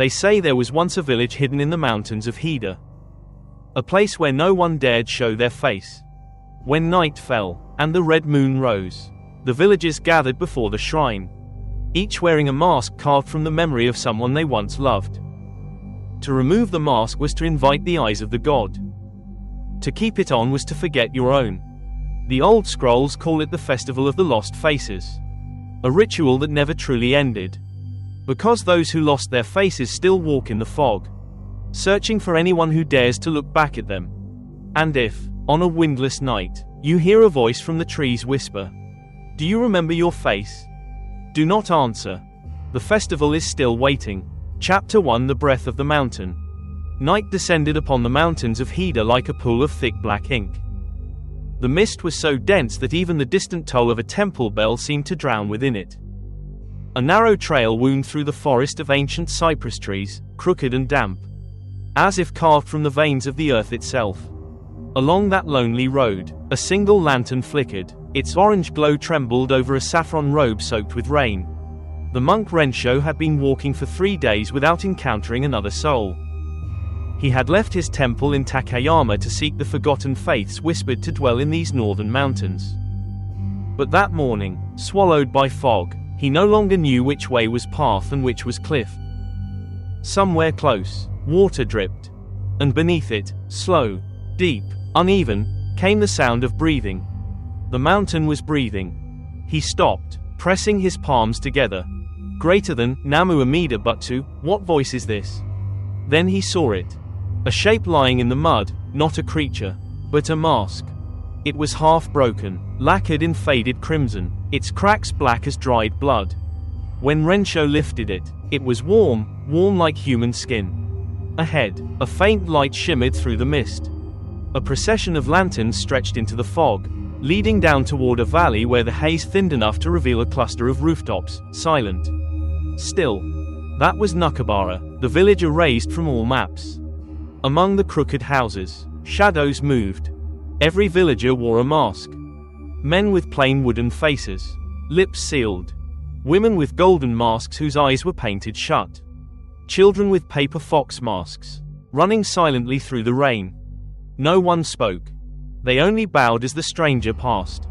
They say there was once a village hidden in the mountains of Hida. A place where no one dared show their face. When night fell, and the red moon rose, the villagers gathered before the shrine, each wearing a mask carved from the memory of someone they once loved. To remove the mask was to invite the eyes of the god. To keep it on was to forget your own. The old scrolls call it the Festival of the Lost Faces. A ritual that never truly ended. Because those who lost their faces still walk in the fog, searching for anyone who dares to look back at them. And if, on a windless night, you hear a voice from the trees whisper, "Do you remember your face?" Do not answer. The festival is still waiting. Chapter 1: The Breath of the Mountain. Night descended upon the mountains of Hida like a pool of thick black ink. The mist was so dense that even the distant toll of a temple bell seemed to drown within it. A narrow trail wound through the forest of ancient cypress trees, crooked and damp, as if carved from the veins of the earth itself. Along that lonely road, a single lantern flickered. Its orange glow trembled over a saffron robe soaked with rain. The monk Rensho had been walking for 3 days without encountering another soul. He had left his temple in Takayama to seek the forgotten faiths whispered to dwell in these northern mountains. But that morning, swallowed by fog, he no longer knew which way was path and which was cliff. Somewhere close, water dripped, and beneath it, slow, deep, uneven, came the sound of breathing. The mountain was breathing. He stopped, pressing his palms together. Greater than, Namu Amida Butsu, what voice is this? Then he saw it. A shape lying in the mud, not a creature, but a mask. It was half broken, lacquered in faded crimson, its cracks black as dried blood. When Rensho lifted it, it was warm like human skin. Ahead, a faint light shimmered through the mist. A procession of lanterns stretched into the fog, leading down toward a valley where the haze thinned enough to reveal a cluster of rooftops, silent. Still. That was Nukibara, the village erased from all maps. Among the crooked houses, shadows moved. Every villager wore a mask. Men with plain wooden faces, lips sealed. Women with golden masks whose eyes were painted shut. Children with paper fox masks, running silently through the rain. No one spoke. They only bowed as the stranger passed.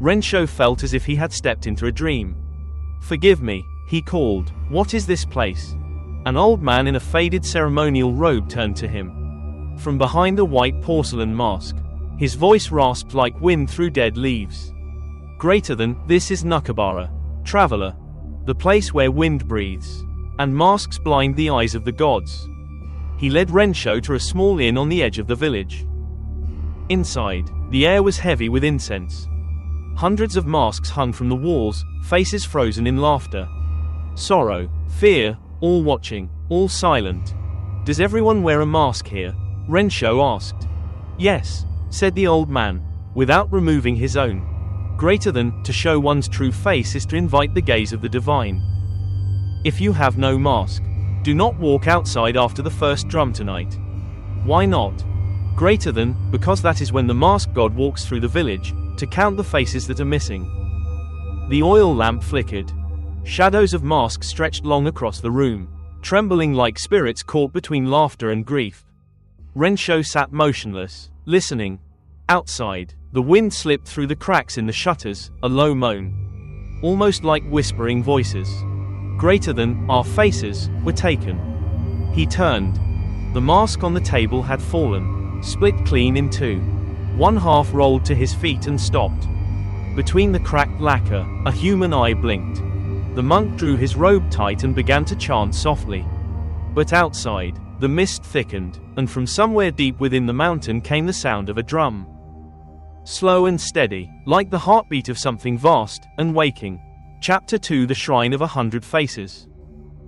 Rensho felt as if he had stepped into a dream. "Forgive me," he called. "What is this place?" An old man in a faded ceremonial robe turned to him. From behind a white porcelain mask, his voice rasped like wind through dead leaves. "Greater than, this is Nukibara, traveler. The place where wind breathes, and masks blind the eyes of the gods." He led Rensho to a small inn on the edge of the village. Inside, the air was heavy with incense. Hundreds of masks hung from the walls, faces frozen in laughter. Sorrow, fear, all watching, all silent. "Does everyone wear a mask here?" Rensho asked. "Yes," said the old man, without removing his own. "Greater than, to show one's true face is to invite the gaze of the divine. If you have no mask, do not walk outside after the first drum tonight." "Why not?" "Greater than, because that is when the masked god walks through the village, to count the faces that are missing." The oil lamp flickered. Shadows of masks stretched long across the room, trembling like spirits caught between laughter and grief. Rensho sat motionless, listening. Outside, the wind slipped through the cracks in the shutters, a low moan. Almost like whispering voices. "Greater than, our faces, were taken." He turned. The mask on the table had fallen, split clean in two. One half rolled to his feet and stopped. Between the cracked lacquer, a human eye blinked. The monk drew his robe tight and began to chant softly. But outside, the mist thickened, and from somewhere deep within the mountain came the sound of a drum. Slow and steady, like the heartbeat of something vast and waking. Chapter 2: The Shrine of 100 Faces.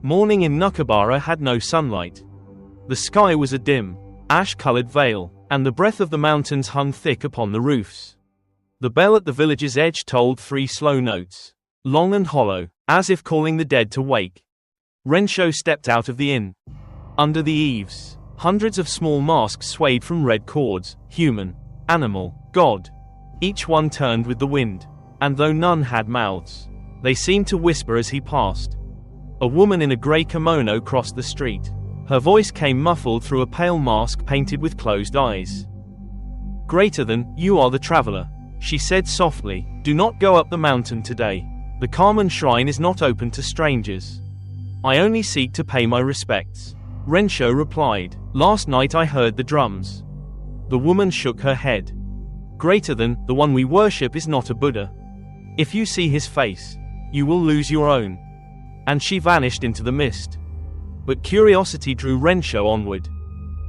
Morning in Nukibara had no sunlight. The sky was a dim, ash-colored veil, and the breath of the mountains hung thick upon the roofs. The bell at the village's edge tolled 3 slow notes, long and hollow, as if calling the dead to wake. Rensho stepped out of the inn. Under the eaves, hundreds of small masks swayed from red cords, human, animal, god. Each one turned with the wind, and though none had mouths, they seemed to whisper as he passed. A woman in a grey kimono crossed the street. Her voice came muffled through a pale mask painted with closed eyes. "Greater than, you are the traveler," she said softly. "Do not go up the mountain today. The Carmen shrine is not open to strangers. I only seek to pay my respects." Rensho replied, "Last night I heard the drums." The woman shook her head. "Greater than, the one we worship is not a Buddha. If you see his face, you will lose your own." And she vanished into the mist. But curiosity drew Rensho onward.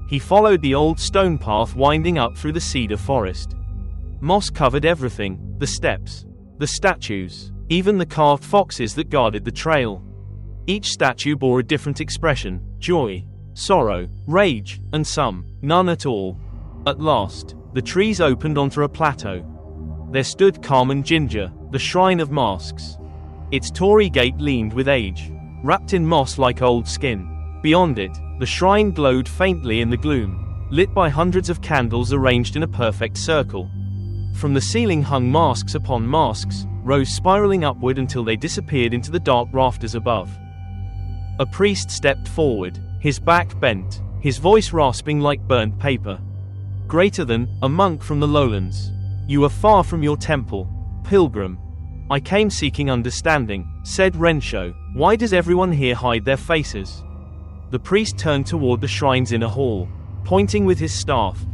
He followed the old stone path winding up through the cedar forest. Moss covered everything, the steps, the statues, even the carved foxes that guarded the trail. Each statue bore a different expression: joy, sorrow, rage, and some, none at all. At last, the trees opened onto a plateau. There stood Carmen Ginger, the shrine of masks. Its torii gate leaned with age, wrapped in moss like old skin. Beyond it, the shrine glowed faintly in the gloom, lit by hundreds of candles arranged in a perfect circle. From the ceiling hung masks upon masks, rows spiraling upward until they disappeared into the dark rafters above. A priest stepped forward, his back bent, his voice rasping like burnt paper. "Greater than, a monk from the lowlands. You are far from your temple, pilgrim." "I came seeking understanding," said Rensho. "Why does everyone here hide their faces?" The priest turned toward the shrine's inner hall, pointing with his staff.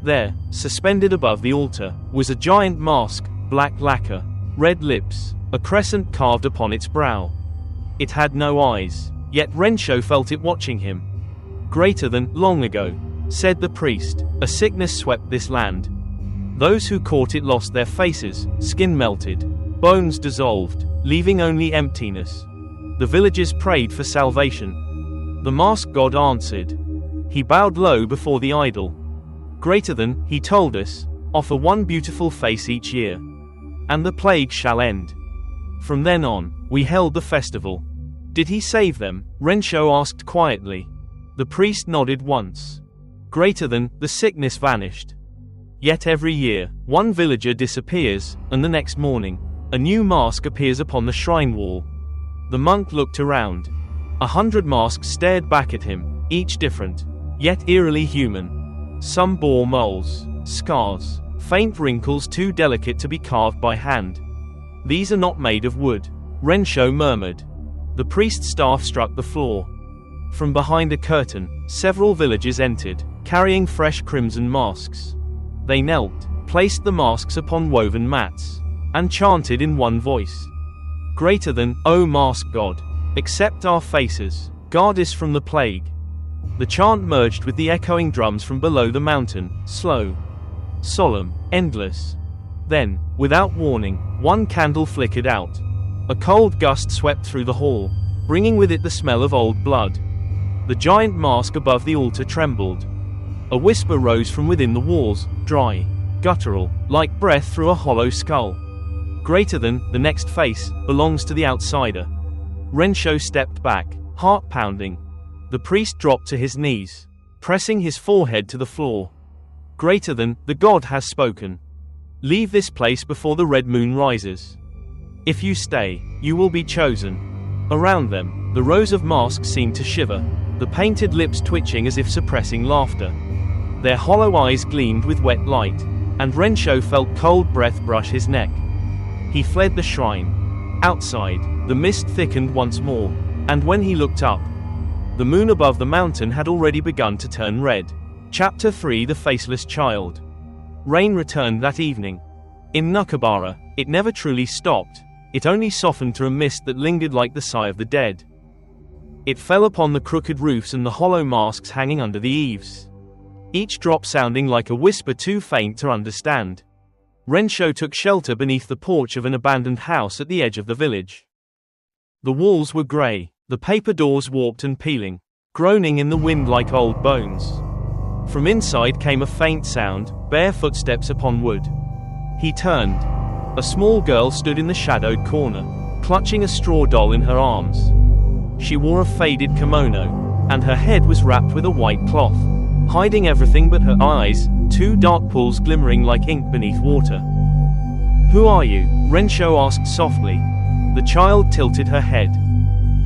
There, suspended above the altar, was a giant mask, black lacquer, red lips, a crescent carved upon its brow. It had no eyes, yet Rensho felt it watching him. "Greater than, long ago," said the priest, "a sickness swept this land. Those who caught it lost their faces, skin melted, bones dissolved, leaving only emptiness. The villagers prayed for salvation. The mask god answered. He bowed low before the idol. Greater than, he told us, offer one beautiful face each year, and the plague shall end." From then on, we held the festival. "Did he save them?" Rensho asked quietly. The priest nodded once. "Greater than, the sickness vanished. Yet every year, one villager disappears, and the next morning, a new mask appears upon the shrine wall." The monk looked around. 100 masks stared back at him, each different, yet eerily human. Some bore moles, scars, faint wrinkles too delicate to be carved by hand. "These are not made of wood," Rensho murmured. The priest's staff struck the floor. From behind a curtain, several villagers entered, carrying fresh crimson masks. They knelt, placed the masks upon woven mats, and chanted in one voice. "Greater than, O mask god, accept our faces, guard us from the plague." The chant merged with the echoing drums from below the mountain, slow, solemn, endless. Then, without warning, one candle flickered out. A cold gust swept through the hall, bringing with it the smell of old blood. The giant mask above the altar trembled. A whisper rose from within the walls, dry, guttural, like breath through a hollow skull. "Greater than, the next face, belongs to the outsider." Rensho stepped back, heart pounding. The priest dropped to his knees, pressing his forehead to the floor. "Greater than, the god has spoken. Leave this place before the red moon rises. If you stay, you will be chosen." Around them, the rows of masks seemed to shiver, the painted lips twitching as if suppressing laughter. Their hollow eyes gleamed with wet light, and Rensho felt cold breath brush his neck. He fled the shrine. Outside, the mist thickened once more, and when he looked up, the moon above the mountain had already begun to turn red. Chapter 3: The Faceless Child. Rain returned that evening. In Nukibara, it never truly stopped, it only softened to a mist that lingered like the sigh of the dead. It fell upon the crooked roofs and the hollow masks hanging under the eaves, each drop sounding like a whisper too faint to understand. Rensho took shelter beneath the porch of an abandoned house at the edge of the village. The walls were grey, the paper doors warped and peeling, groaning in the wind like old bones. From inside came a faint sound, bare footsteps upon wood. He turned. A small girl stood in the shadowed corner, clutching a straw doll in her arms. She wore a faded kimono, and her head was wrapped with a white cloth, hiding everything but her eyes, two dark pools glimmering like ink beneath water. "Who are you?" Rensho asked softly. The child tilted her head.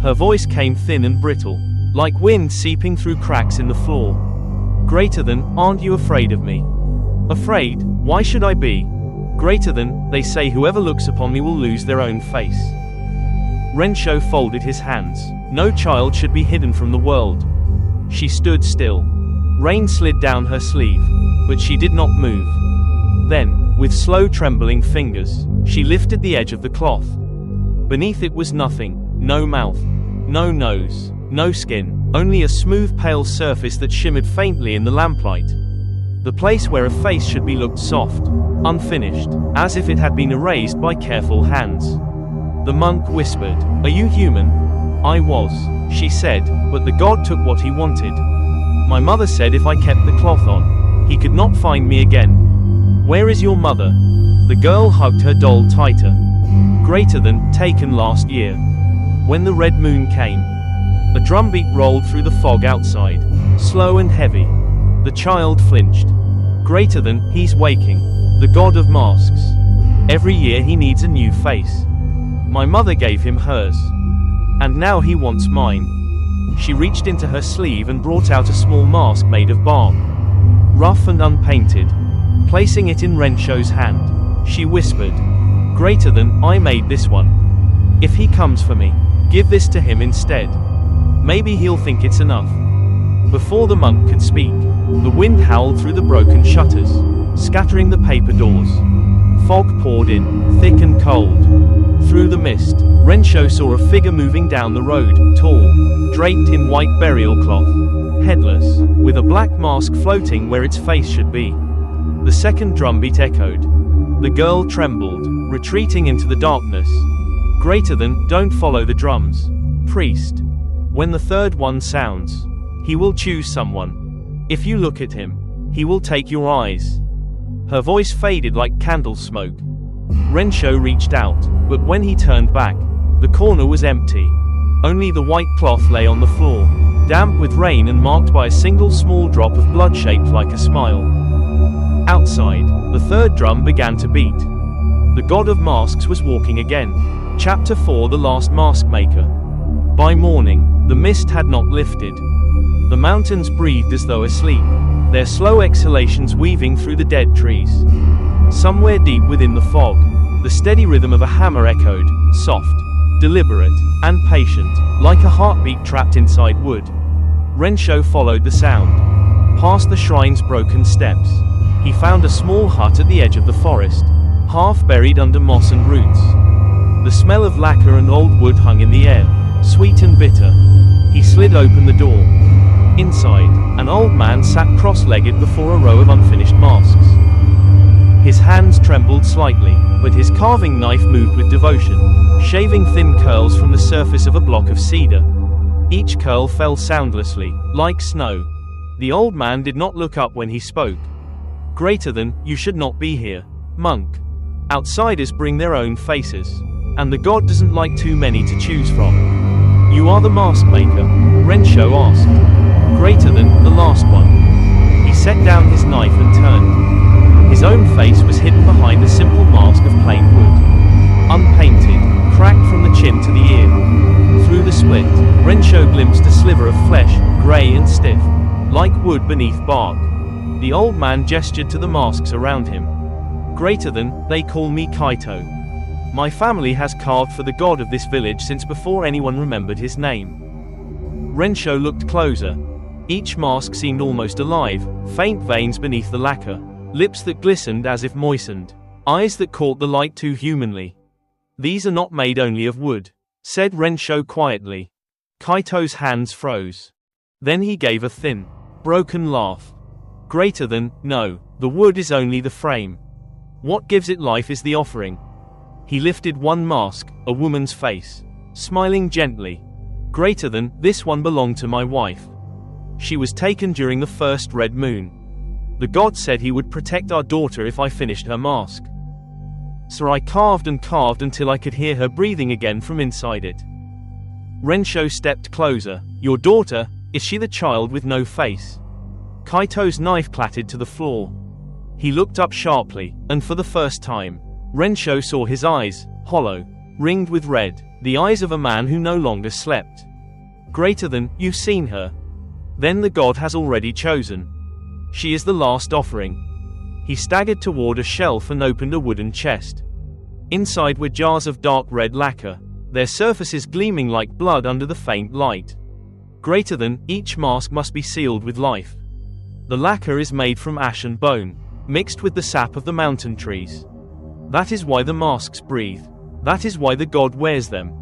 Her voice came thin and brittle, like wind seeping through cracks in the floor. Greater than, aren't you afraid of me? Afraid? Why should I be? Greater than, they say whoever looks upon me will lose their own face. Rensho folded his hands. No child should be hidden from the world. She stood still. Rain slid down her sleeve, but she did not move. Then, with slow trembling fingers, she lifted the edge of the cloth. Beneath it was nothing, no mouth, no nose, no skin, only a smooth pale surface that shimmered faintly in the lamplight. The place where a face should be looked soft, unfinished, as if it had been erased by careful hands. The monk whispered, "Are you human?" "I was," she said, "but the god took what he wanted. My mother said if I kept the cloth on, he could not find me again." "Where is your mother?" The girl hugged her doll tighter. "Greater than, taken last year. When the red moon came." A drumbeat rolled through the fog outside, slow and heavy. The child flinched. "Greater than, he's waking. The god of masks. Every year he needs a new face. My mother gave him hers. And now he wants mine." She reached into her sleeve and brought out a small mask made of bark, rough and unpainted. Placing it in Rensho's hand, she whispered, "Greater than, I made this one. If he comes for me, give this to him instead. Maybe he'll think it's enough." Before the monk could speak, the wind howled through the broken shutters, scattering the paper doors. Fog poured in, thick and cold. Through the mist, Rensho saw a figure moving down the road, tall, draped in white burial cloth, headless, with a black mask floating where its face should be. The second drumbeat echoed. The girl trembled, retreating into the darkness. "Greater than, don't follow the drums, priest. When the third one sounds, he will choose someone. If you look at him, he will take your eyes." Her voice faded like candle smoke. Rensho reached out, but when he turned back, the corner was empty. Only the white cloth lay on the floor, damp with rain and marked by a single small drop of blood shaped like a smile. Outside, the third drum began to beat. The god of masks was walking again. Chapter 4: The Last Mask Maker. By morning, the mist had not lifted. The mountains breathed as though asleep, their slow exhalations weaving through the dead trees. Somewhere deep within the fog, the steady rhythm of a hammer echoed, soft, deliberate, and patient, like a heartbeat trapped inside wood. Rensho followed the sound. Past the shrine's broken steps, he found a small hut at the edge of the forest, half buried under moss and roots. The smell of lacquer and old wood hung in the air, sweet and bitter. He slid open the door. Inside, an old man sat cross-legged before a row of unfinished masks. His hands trembled slightly, but his carving knife moved with devotion, shaving thin curls from the surface of a block of cedar. Each curl fell soundlessly, like snow. The old man did not look up when he spoke. "Greater than, you should not be here, monk. Outsiders bring their own faces, and the god doesn't like too many to choose from." "You are the mask maker?" Rensho asked. "Greater than, the last one." He set down his knife and turned. His own face was hidden behind a simple mask of plain wood, unpainted, cracked from the chin to the ear. Through the split, Rensho glimpsed a sliver of flesh, grey and stiff, like wood beneath bark. The old man gestured to the masks around him. "Greater than, they call me Kaito. My family has carved for the god of this village since before anyone remembered his name." Rensho looked closer. Each mask seemed almost alive, faint veins beneath the lacquer, lips that glistened as if moistened, eyes that caught the light too humanly. "These are not made only of wood," said Rensho quietly. Kaito's hands froze. Then he gave a thin, broken laugh. "Greater than, no, the wood is only the frame. What gives it life is the offering." He lifted one mask, a woman's face, smiling gently. "Greater than, this one belonged to my wife. She was taken during the first red moon. The god said he would protect our daughter if I finished her mask. So I carved and carved until I could hear her breathing again from inside it." Rensho stepped closer. "Your daughter, is she the child with no face?" Kaito's knife clattered to the floor. He looked up sharply, and for the first time, Rensho saw his eyes, hollow, ringed with red, the eyes of a man who no longer slept. Greater than, you've seen her. Then the god has already chosen. She is the last offering. He staggered toward a shelf and opened a wooden chest. Inside were jars of dark red lacquer, their surfaces gleaming like blood under the faint light. Greater than, each mask must be sealed with life. The lacquer is made from ash and bone, mixed with the sap of the mountain trees. That is why the masks breathe. That is why the god wears them.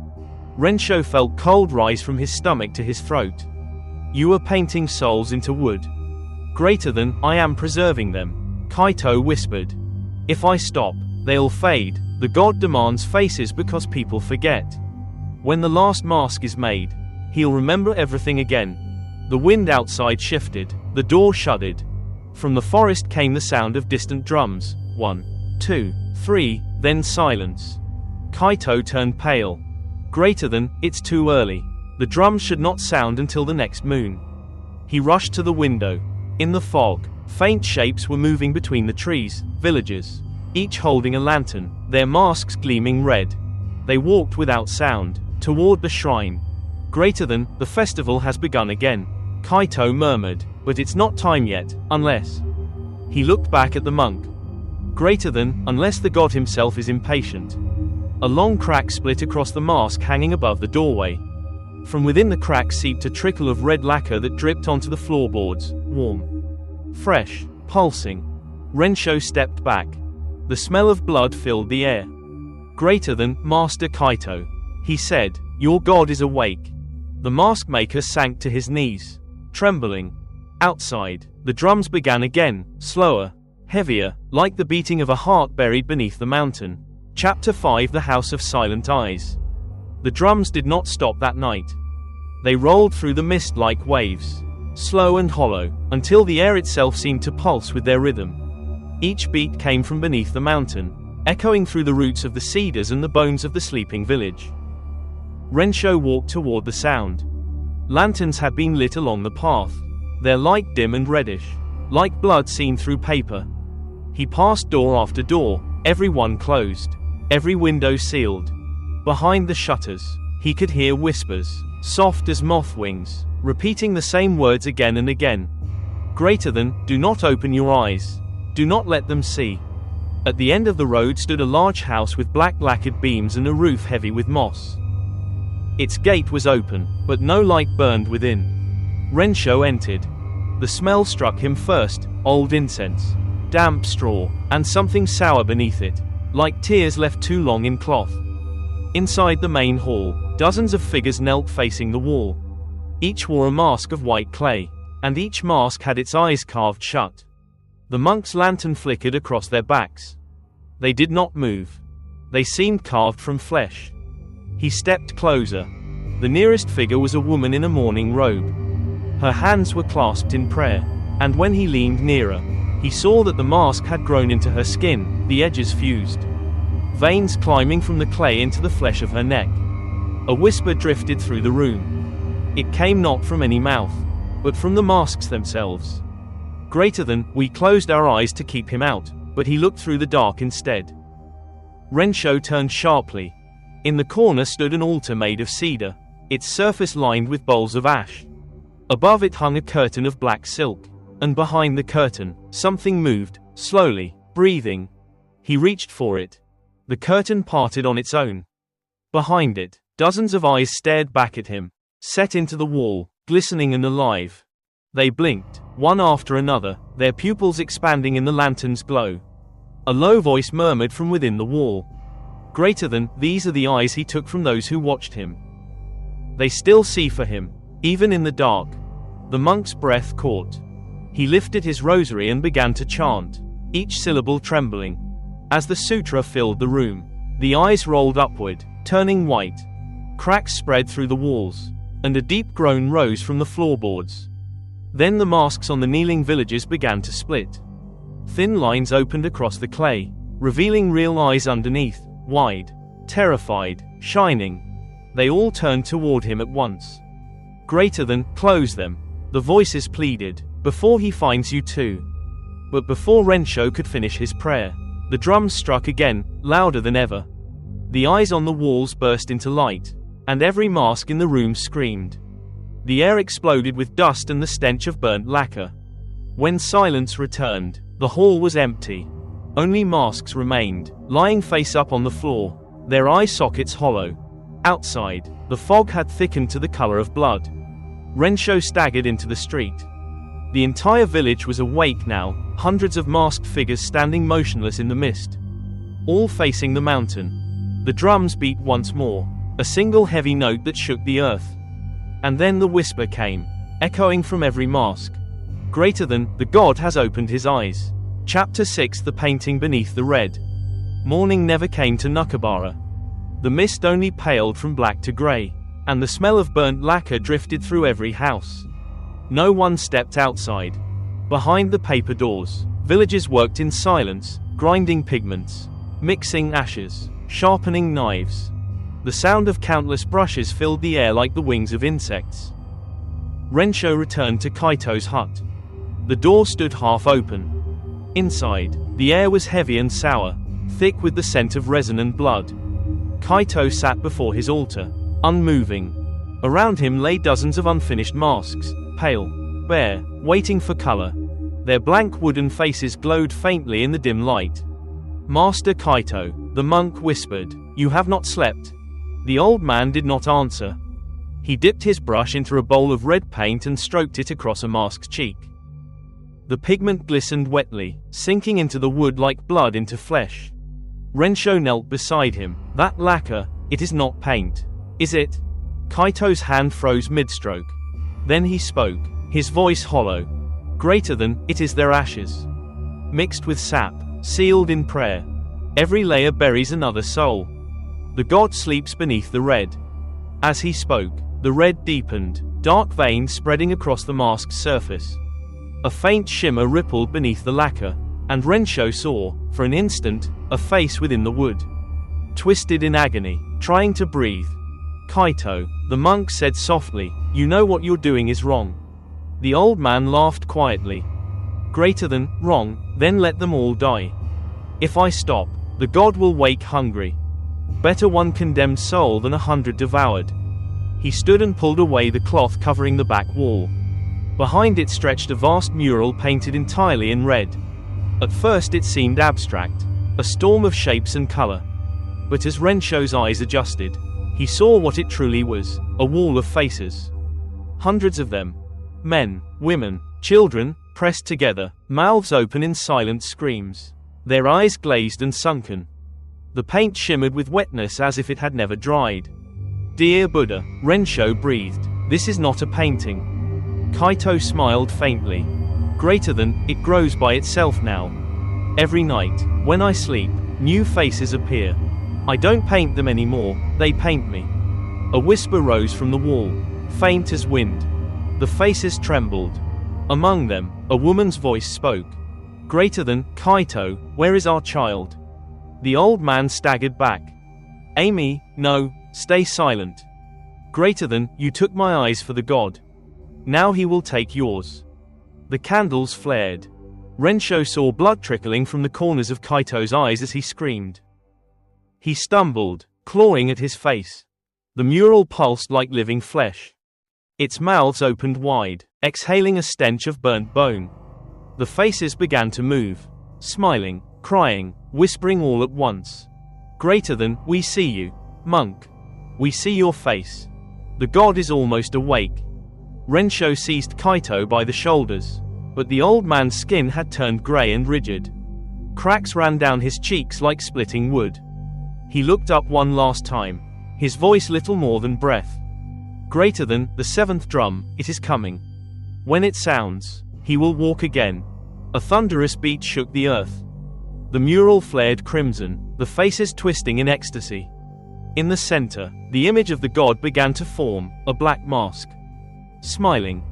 Rensho felt cold rise from his stomach to his throat. You are painting souls into wood. Greater than, I am preserving them, Kaito whispered. If I stop, they'll fade. The god demands faces because people forget. When the last mask is made, he'll remember everything again. The wind outside shifted, the door shuddered. From the forest came the sound of distant drums. 1, 2, 3, then silence. Kaito turned pale. Greater than, it's too early. The drums should not sound until the next moon. He rushed to the window. In the fog, faint shapes were moving between the trees, villagers, each holding a lantern, their masks gleaming red. They walked without sound, toward the shrine. Greater than, the festival has begun again, Kaito murmured, but it's not time yet, unless... He looked back at the monk. Greater than, unless the god himself is impatient. A long crack split across the mask hanging above the doorway. From within the crack seeped a trickle of red lacquer that dripped onto the floorboards, warm, fresh, pulsing. Rensho stepped back. The smell of blood filled the air. Greater than, Master Kaito, he said, your god is awake. The mask maker sank to his knees, trembling. Outside, the drums began again, slower, heavier, like the beating of a heart buried beneath the mountain. Chapter 5: The House of Silent Eyes. The drums did not stop that night. They rolled through the mist like waves, slow and hollow, until the air itself seemed to pulse with their rhythm. Each beat came from beneath the mountain, echoing through the roots of the cedars and the bones of the sleeping village. Rensho walked toward the sound. Lanterns had been lit along the path, their light dim and reddish, like blood seen through paper. He passed door after door, every one closed, every window sealed. Behind the shutters, he could hear whispers, soft as moth wings, repeating the same words again and again. Greater than, do not open your eyes. Do not let them see. At the end of the road stood a large house with black lacquered beams and a roof heavy with moss. Its gate was open, but no light burned within. Rensho entered. The smell struck him first, old incense, damp straw, and something sour beneath it, like tears left too long in cloth. Inside the main hall, dozens of figures knelt facing the wall. Each wore a mask of white clay, and each mask had its eyes carved shut. The monk's lantern flickered across their backs. They did not move. They seemed carved from flesh. He stepped closer. The nearest figure was a woman in a mourning robe. Her hands were clasped in prayer, and when he leaned nearer, he saw that the mask had grown into her skin, the edges fused. Veins climbing from the clay into the flesh of her neck. A whisper drifted through the room. It came not from any mouth, but from the masks themselves. Greater than, we closed our eyes to keep him out, but he looked through the dark instead. Rensho turned sharply. In the corner stood an altar made of cedar, its surface lined with bowls of ash. Above it hung a curtain of black silk, and behind the curtain, something moved, slowly, breathing. He reached for it. The curtain parted on its own. Behind it, dozens of eyes stared back at him, set into the wall, glistening and alive. They blinked, one after another, their pupils expanding in the lantern's glow. A low voice murmured from within the wall. Greater than, these are the eyes he took from those who watched him. They still see for him, even in the dark. The monk's breath caught. He lifted his rosary and began to chant, each syllable trembling. As the sutra filled the room, the eyes rolled upward, turning white. Cracks spread through the walls, and a deep groan rose from the floorboards. Then the masks on the kneeling villagers began to split. Thin lines opened across the clay, revealing real eyes underneath, wide, terrified, shining. They all turned toward him at once. Greater than, close them, the voices pleaded, before he finds you too. But before Rensho could finish his prayer, the drums struck again, louder than ever. The eyes on the walls burst into light, and every mask in the room screamed. The air exploded with dust and the stench of burnt lacquer. When silence returned, the hall was empty. Only masks remained, lying face up on the floor, their eye sockets hollow. Outside, the fog had thickened to the color of blood. Rensho staggered into the street. The entire village was awake now, hundreds of masked figures standing motionless in the mist, all facing the mountain. The drums beat once more, a single heavy note that shook the earth. And then the whisper came, echoing from every mask. Greater than, the god has opened his eyes. Chapter 6. The painting beneath the red. Morning never came to Nukibara. The mist only paled from black to grey, and the smell of burnt lacquer drifted through every house. No one stepped outside. Behind the paper doors, villagers worked in silence, grinding pigments, mixing ashes, sharpening knives. The sound of countless brushes filled the air like the wings of insects. Rensho returned to Kaito's hut. The door stood half open. Inside, the air was heavy and sour, thick with the scent of resin and blood. Kaito sat before his altar, unmoving. Around him lay dozens of unfinished masks, pale, bare, waiting for color. Their blank wooden faces glowed faintly in the dim light. "Master Kaito," the monk whispered, "you have not slept." The old man did not answer. He dipped his brush into a bowl of red paint and stroked it across a mask's cheek. The pigment glistened wetly, sinking into the wood like blood into flesh. Rensho knelt beside him. "That lacquer, it is not paint, is it?" Kaito's hand froze mid-stroke. Then he spoke, his voice hollow. "Greater than, it is their ashes. Mixed with sap, sealed in prayer. Every layer buries another soul. The god sleeps beneath the red." As he spoke, the red deepened, dark veins spreading across the mask's surface. A faint shimmer rippled beneath the lacquer, and Rensho saw, for an instant, a face within the wood. Twisted in agony, trying to breathe. "Kaito," the monk said softly, "you know what you're doing is wrong." The old man laughed quietly. "Greater than, wrong, then let them all die. If I stop, the god will wake hungry. Better one condemned soul than 100 devoured." He stood and pulled away the cloth covering the back wall. Behind it stretched a vast mural painted entirely in red. At first it seemed abstract, a storm of shapes and color. But as Rensho's eyes adjusted, he saw what it truly was, a wall of faces. Hundreds of them. Men, women, children, pressed together, mouths open in silent screams. Their eyes glazed and sunken. The paint shimmered with wetness as if it had never dried. "Dear Buddha," Rensho breathed, "this is not a painting." Kaito smiled faintly. "Greater than, it grows by itself now. Every night, when I sleep, new faces appear. I don't paint them anymore, they paint me." A whisper rose from the wall, faint as wind. The faces trembled. Among them, a woman's voice spoke. "Greater than, Kaito, where is our child?" The old man staggered back. "Amy, no, stay silent. Greater than, you took my eyes for the god. Now he will take yours." The candles flared. Rensho saw blood trickling from the corners of Kaito's eyes as he screamed. He stumbled, clawing at his face. The mural pulsed like living flesh. Its mouths opened wide, exhaling a stench of burnt bone. The faces began to move, smiling, crying, whispering all at once. "Greater than, we see you, monk. We see your face. The god is almost awake." Rensho seized Kaito by the shoulders, but the old man's skin had turned gray and rigid. Cracks ran down his cheeks like splitting wood. He looked up one last time, his voice little more than breath. "Greater than, the seventh drum, it is coming. When it sounds, he will walk again." A thunderous beat shook the earth. The mural flared crimson, the faces twisting in ecstasy. In the center, the image of the god began to form, a black mask. Smiling,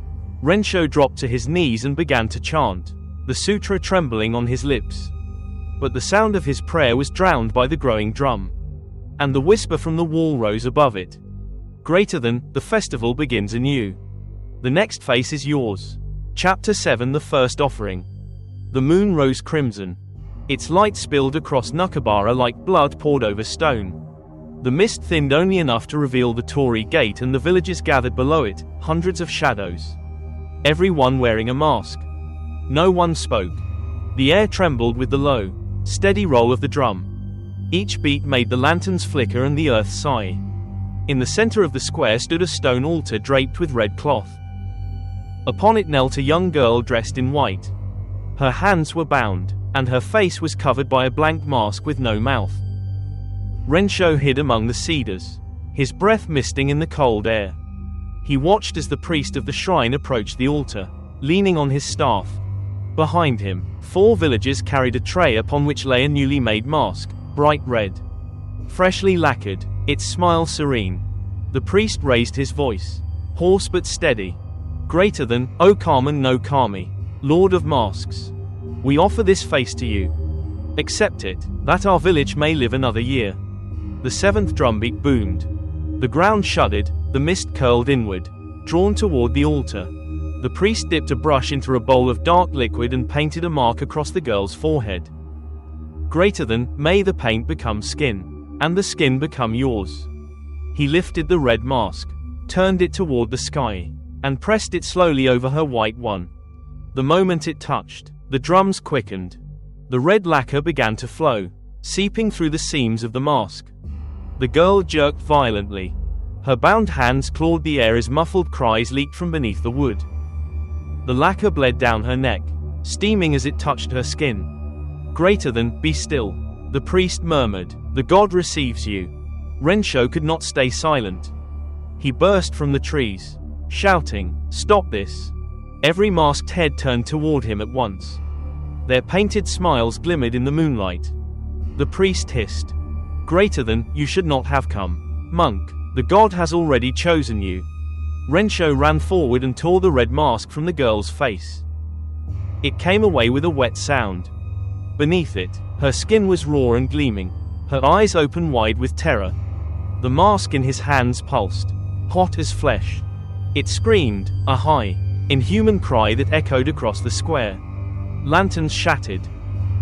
Rensho dropped to his knees and began to chant, the sutra trembling on his lips. But the sound of his prayer was drowned by the growing drum. And the whisper from the wall rose above it. "Greater than, the festival begins anew. The next face is yours." Chapter 7. The First Offering. The moon rose crimson. Its light spilled across Nukibara like blood poured over stone. The mist thinned only enough to reveal the Torii gate, and the villagers gathered below it, hundreds of shadows. Everyone wearing a mask. No one spoke. The air trembled with the low, steady roll of the drum. Each beat made the lanterns flicker and the earth sigh. In the center of the square stood a stone altar draped with red cloth. Upon it knelt a young girl dressed in white. Her hands were bound, and her face was covered by a blank mask with no mouth. Rensho hid among the cedars, his breath misting in the cold air. He watched as the priest of the shrine approached the altar, leaning on his staff. Behind him, 4 villagers carried a tray upon which lay a newly made mask, bright red. Freshly lacquered, its smile serene. The priest raised his voice, hoarse but steady. Greater than, O Carmen no Kami, Lord of Masks. We offer this face to you. Accept it, that our village may live another year. The 7th drumbeat boomed. The ground shuddered, the mist curled inward, drawn toward the altar. The priest dipped a brush into a bowl of dark liquid and painted a mark across the girl's forehead. Greater than, may the paint become skin, and the skin become yours. He lifted the red mask, turned it toward the sky, and pressed it slowly over her white one. The moment it touched, the drums quickened. The red lacquer began to flow, seeping through the seams of the mask. The girl jerked violently. Her bound hands clawed the air as muffled cries leaked from beneath the wood. The lacquer bled down her neck, steaming as it touched her skin. Greater than, be still, the priest murmured, the god receives you. Rensho could not stay silent. He burst from the trees, shouting, stop this. Every masked head turned toward him at once. Their painted smiles glimmered in the moonlight. The priest hissed, greater than, you should not have come. Monk, the god has already chosen you. Rensho ran forward and tore the red mask from the girl's face. It came away with a wet sound. Beneath it, her skin was raw and gleaming, her eyes open wide with terror. The mask in his hands pulsed, hot as flesh. It screamed, a high, inhuman cry that echoed across the square. Lanterns shattered.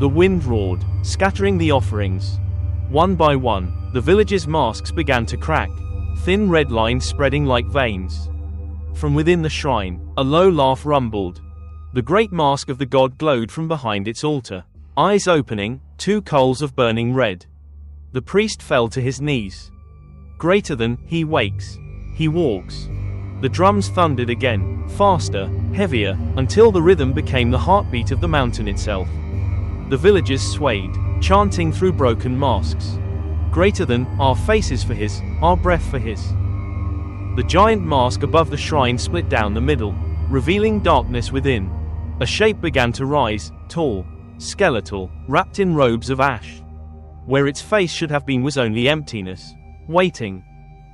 The wind roared, scattering the offerings. One by one, the villagers' masks began to crack, thin red lines spreading like veins. From within the shrine, a low laugh rumbled. The great mask of the god glowed from behind its altar, eyes opening, 2 coals of burning red. The priest fell to his knees. Greater than, he wakes. He walks. The drums thundered again, faster, heavier, until the rhythm became the heartbeat of the mountain itself. The villagers swayed, chanting through broken masks. Greater than, our faces for his, our breath for his. The giant mask above the shrine split down the middle, revealing darkness within. A shape began to rise, tall, skeletal, wrapped in robes of ash. Where its face should have been was only emptiness, waiting.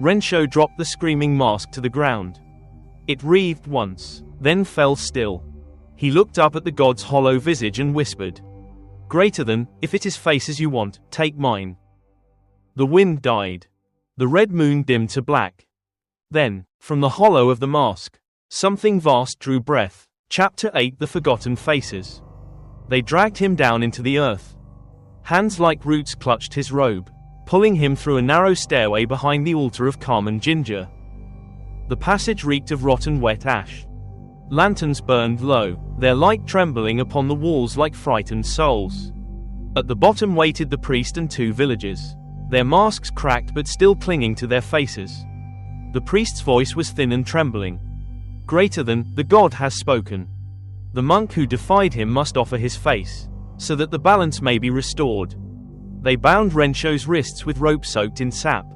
Rensho dropped the screaming mask to the ground. It wreathed once, then fell still. He looked up at the god's hollow visage and whispered, greater than, if it is faces you want, take mine. The wind died. The red moon dimmed to black. Then, from the hollow of the mask, something vast drew breath. Chapter 8 The Forgotten Faces. They dragged him down into the earth. Hands like roots clutched his robe, pulling him through a narrow stairway behind the altar of Carmen Ginger. The passage reeked of rotten wet ash. Lanterns burned low, their light trembling upon the walls like frightened souls. At the bottom waited the priest and 2 villagers, their masks cracked but still clinging to their faces. The priest's voice was thin and trembling. Greater than, the god has spoken. The monk who defied him must offer his face, so that the balance may be restored. They bound Rensho's wrists with rope soaked in sap.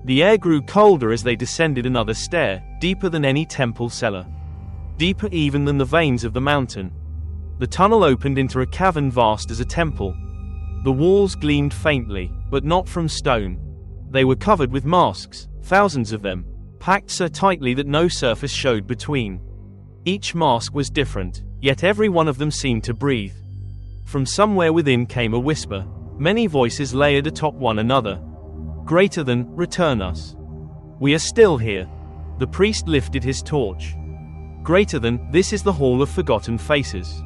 The air grew colder as they descended another stair, deeper than any temple cellar. Deeper even than the veins of the mountain. The tunnel opened into a cavern vast as a temple. The walls gleamed faintly, but not from stone. They were covered with masks, thousands of them, packed so tightly that no surface showed between. Each mask was different, yet every one of them seemed to breathe. From somewhere within came a whisper, many voices layered atop one another. Greater than, return us. We are still here. The priest lifted his torch. Greater than, this is the hall of forgotten faces.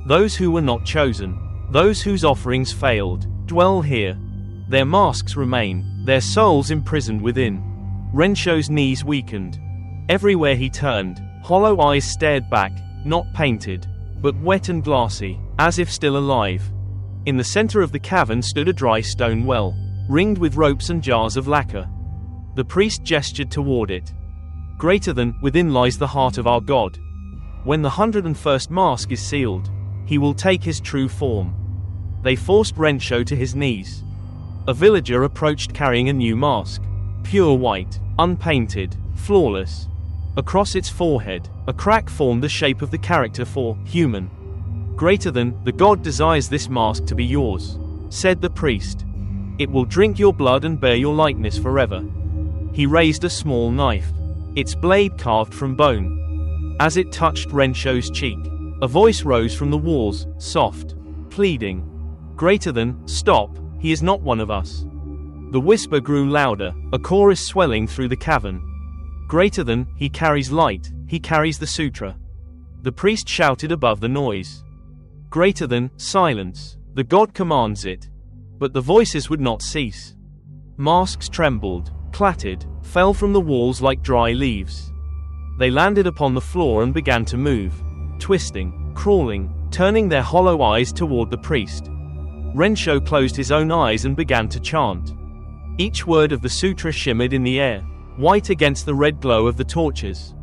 Those who were not chosen, those whose offerings failed, dwell here. Their masks remain, their souls imprisoned within. Rensho's knees weakened. Everywhere he turned, hollow eyes stared back, not painted, but wet and glassy, as if still alive. In the center of the cavern stood a dry stone well, ringed with ropes and jars of lacquer. The priest gestured toward it. Greater than, within lies the heart of our God. When the 101st mask is sealed, he will take his true form. They forced Rensho to his knees. A villager approached carrying a new mask. Pure white, unpainted, flawless. Across its forehead, a crack formed the shape of the character for human. Greater than, the god desires this mask to be yours, said the priest. It will drink your blood and bear your likeness forever. He raised a small knife, its blade carved from bone. As it touched Rensho's cheek, a voice rose from the walls, soft, pleading. Greater than, stop, he is not one of us. The whisper grew louder, a chorus swelling through the cavern. Greater than, he carries light, he carries the sutra. The priest shouted above the noise. Greater than, silence, the god commands it. But the voices would not cease. Masks trembled, clattered, fell from the walls like dry leaves. They landed upon the floor and began to move, twisting, crawling, turning their hollow eyes toward the priest. Rensho closed his own eyes and began to chant. Each word of the sutra shimmered in the air, white against the red glow of the torches.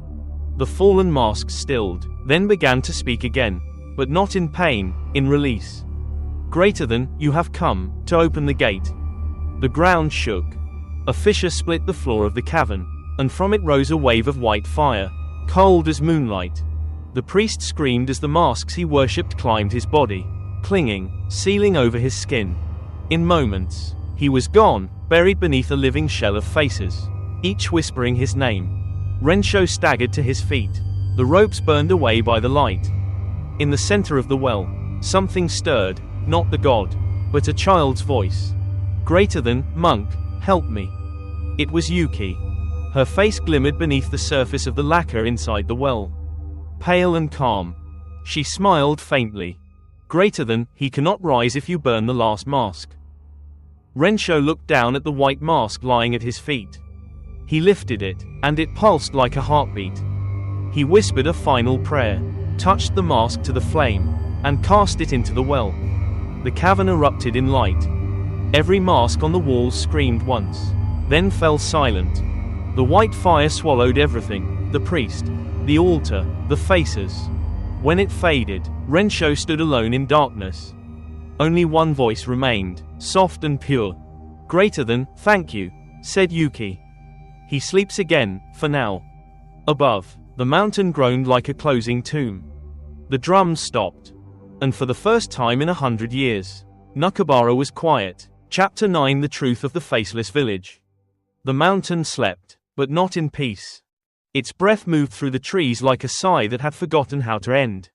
The fallen masks stilled, then began to speak again, but not in pain, in release. Greater than, you have come, to open the gate. The ground shook. A fissure split the floor of the cavern, and from it rose a wave of white fire, cold as moonlight. The priest screamed as the masks he worshipped climbed his body, clinging, sealing over his skin. In moments, he was gone, buried beneath a living shell of faces, each whispering his name. Rensho staggered to his feet, the ropes burned away by the light. In the center of the well, something stirred, not the god, but a child's voice. Greater than, monk, help me. It was Yuki. Her face glimmered beneath the surface of the lacquer inside the well. Pale and calm. She smiled faintly. Greater than, he cannot rise if you burn the last mask. Rensho looked down at the white mask lying at his feet. He lifted it, and it pulsed like a heartbeat. He whispered a final prayer, touched the mask to the flame, and cast it into the well. The cavern erupted in light. Every mask on the walls screamed once, then fell silent. The white fire swallowed everything, the priest, the altar, the faces. When it faded, Rensho stood alone in darkness. Only one voice remained, soft and pure. Greater than, thank you, said Yuki. He sleeps again, for now. Above, the mountain groaned like a closing tomb. The drums stopped. And for the first time in 100 years, Nukibara was quiet. Chapter 9: The Truth of the Faceless Village. The mountain slept, but not in peace. Its breath moved through the trees like a sigh that had forgotten how to end.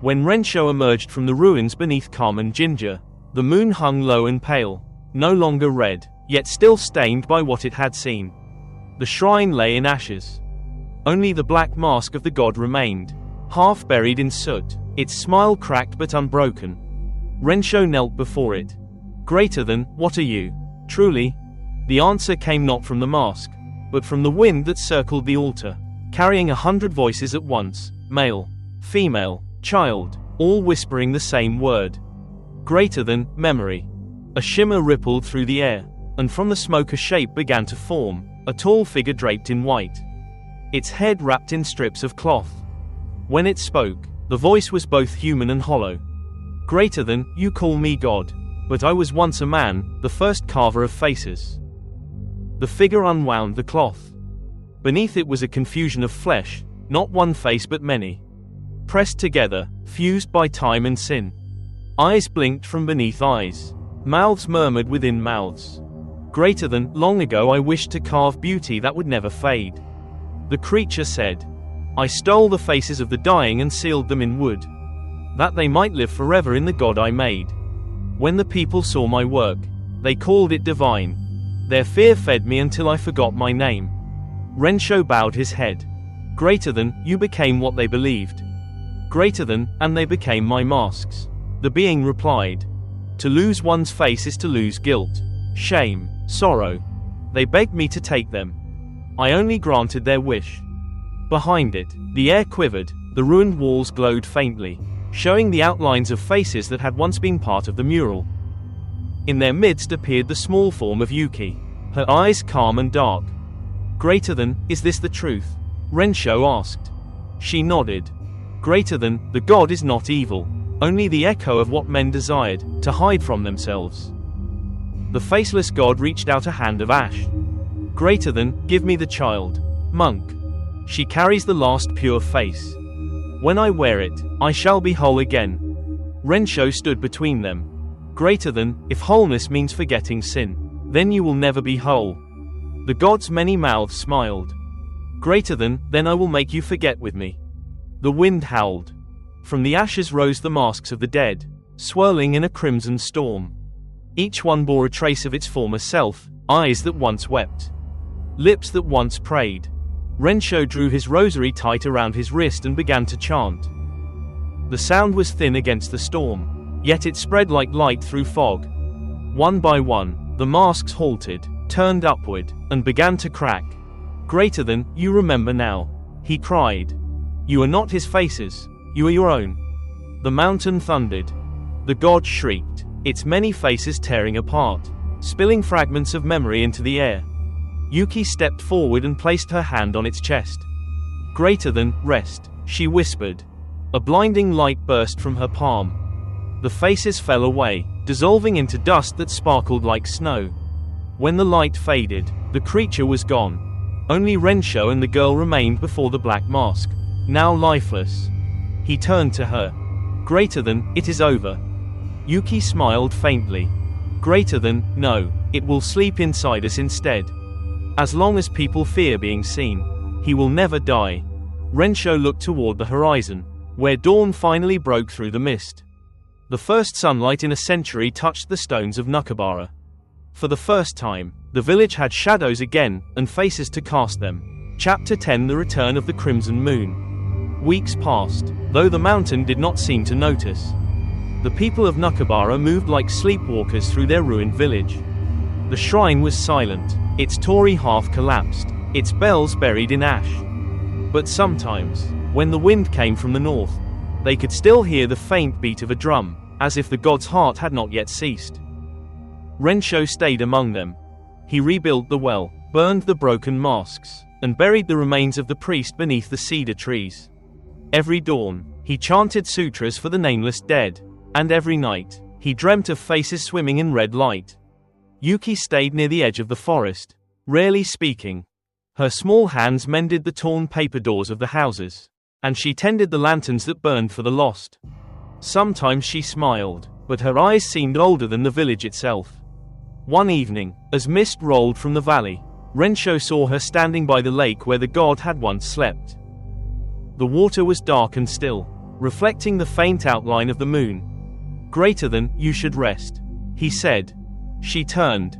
When Rensho emerged from the ruins beneath Carmen Ginger, the moon hung low and pale, no longer red, yet still stained by what it had seen. The shrine lay in ashes. Only the black mask of the god remained, half buried in soot, its smile cracked but unbroken. Rensho knelt before it. Greater than, what are you, truly? The answer came not from the mask, but from the wind that circled the altar, carrying 100 voices at once, male, female, child, all whispering the same word. Greater than, memory. A shimmer rippled through the air, and from the smoke a shape began to form, a tall figure draped in white. Its head wrapped in strips of cloth. When it spoke, the voice was both human and hollow. Greater than, you call me God, but I was once a man, the first carver of faces. The figure unwound the cloth. Beneath it was a confusion of flesh, not one face but many. Pressed together, fused by time and sin. Eyes blinked from beneath eyes. Mouths murmured within mouths. Greater than, long ago I wished to carve beauty that would never fade. The creature said, I stole the faces of the dying and sealed them in wood, that they might live forever in the God I made. When the people saw my work, they called it divine. Their fear fed me until I forgot my name. Rensho bowed his head. Greater than, you became what they believed. Greater than, and they became my masks. The being replied. To lose one's face is to lose guilt, shame, sorrow. They begged me to take them. I only granted their wish. Behind it, the air quivered, the ruined walls glowed faintly, showing the outlines of faces that had once been part of the mural. In their midst appeared the small form of Yuki, her eyes calm and dark. Greater than, is this the truth? Rensho asked. She nodded. Greater than, the god is not evil, only the echo of what men desired, to hide from themselves. The faceless god reached out a hand of ash. Greater than, give me the child. Monk. She carries the last pure face. When I wear it, I shall be whole again. Rensho stood between them. Greater than, if wholeness means forgetting sin, then you will never be whole. The god's many mouths smiled. Greater than, then I will make you forget with me. The wind howled. From the ashes rose the masks of the dead, swirling in a crimson storm. Each one bore a trace of its former self, eyes that once wept, lips that once prayed. Rensho drew his rosary tight around his wrist and began to chant. The sound was thin against the storm, yet it spread like light through fog. One by one, the masks halted, turned upward, and began to crack. Greater than, you remember now, he cried. You are not his faces, you are your own. The mountain thundered. The god shrieked, its many faces tearing apart, spilling fragments of memory into the air. Yuki stepped forward and placed her hand on its chest. Greater than, rest, she whispered. A blinding light burst from her palm. The faces fell away, dissolving into dust that sparkled like snow. When the light faded, the creature was gone. Only Rensho and the girl remained before the black mask, now lifeless. He turned to her. Greater than, it is over. Yuki smiled faintly. Greater than, no, it will sleep inside us instead. As long as people fear being seen, he will never die. Rensho looked toward the horizon, where dawn finally broke through the mist. The first sunlight in a century touched the stones of Nukibara. For the first time, the village had shadows again, and faces to cast them. Chapter 10: The Return of the Crimson Moon. Weeks passed, though the mountain did not seem to notice. The people of Nukibara moved like sleepwalkers through their ruined village. The shrine was silent, its torii half collapsed, its bells buried in ash. But sometimes, when the wind came from the north, they could still hear the faint beat of a drum, as if the god's heart had not yet ceased. Rensho stayed among them. He rebuilt the well, burned the broken masks, and buried the remains of the priest beneath the cedar trees. Every dawn, he chanted sutras for the nameless dead, and every night, he dreamt of faces swimming in red light. Yuki stayed near the edge of the forest, rarely speaking. Her small hands mended the torn paper doors of the houses, and she tended the lanterns that burned for the lost. Sometimes she smiled, but her eyes seemed older than the village itself. One evening, as mist rolled from the valley, Rensho saw her standing by the lake where the god had once slept. The water was dark and still, reflecting the faint outline of the moon. Greater than, you should rest, he said. She turned.